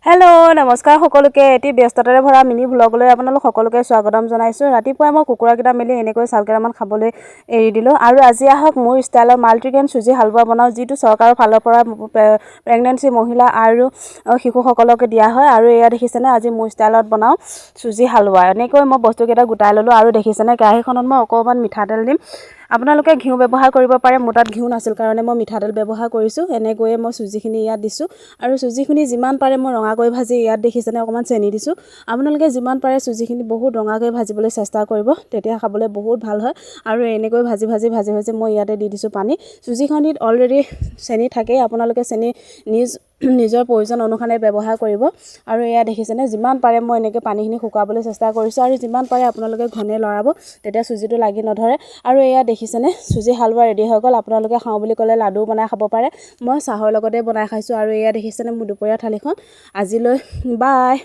Hello' নমস্কাৰ সকলোকে এটি ব্যস্ততাৰে ভৰা মিনি ভ্লগলৈ আপোনালোক সকলোকে স্বাগতম জনাইছোঁ। ৰাতিপুৱাই মই কুকুৰাকেইটা মেলি এনেকৈ চাউল কেইটামান খাবলৈ এৰি দিলোঁ। আৰু আজি আহক মোৰ ষ্টাইলৰ মাল্টিগ্ৰেইন চুজি হালৱা বনাওঁ, যিটো চৰকাৰৰ ফালৰ পৰা প্ৰেগনেঞ্চি মহিলা আৰু শিশুসকলক দিয়া হয়। আৰু এয়া দেখিছেনে, আজি মোৰ ষ্টাইলত বনাওঁ চুজি হালৱা। এনেকৈ মই বস্তুকেইটা গোটাই ল'লোঁ। আৰু দেখিছেনে, কেৰাহীখনত মই অকণমান মিঠাতেল দিম। আপোনালোকে ঘিউ ব্যৱহাৰ কৰিব পাৰে, মোৰ তাত ঘিউ নাছিল কাৰণে মই মিঠাতেল ব্যৱহাৰ কৰিছোঁ। এনেকৈয়ে মই চুজিখিনি ইয়াত দিছোঁ। আৰু চুজিখিনি যিমান পাৰে মই ৰঙাকৈ ভাজি, ইয়াত দেখিছেনে অকণমান চেনি দিছোঁ। আপোনালোকে যিমান পাৰে চুজিখিনি বহুত ৰঙাকৈ ভাজিবলৈ চেষ্টা কৰিব, তেতিয়া খাবলৈ বহুত ভাল হয়। আৰু এনেকৈ ভাজি মই ইয়াতে দি দিছোঁ পানী। চুজিখিনিত অলৰেডি চেনি থাকেই, আপোনালোকে চেনি নিজৰ প্ৰয়োজন অনুসাৰে ব্যৱহাৰ কৰিব। আৰু এয়া দেখিছেনে, যিমান পাৰে মই এনেকৈ পানীখিনি শুকাবলৈ চেষ্টা কৰিছোঁ। আৰু যিমান পাৰে আপোনালোকে ঘনে লৰাব, তেতিয়া চুজিটো লাগি নধৰে। আৰু এয়া দেখিছেনে, চুজি হালৱা ৰেডি হৈ গ'ল। আপোনালোকে খাওঁ বুলি ক'লে লাডু বনাই খাব পাৰে, মই চাহৰ লগতে বনাই খাইছোঁ। আৰু এয়া দেখিছেনে মোৰ দুপৰীয়া থালিখন। আজিলৈ বাই।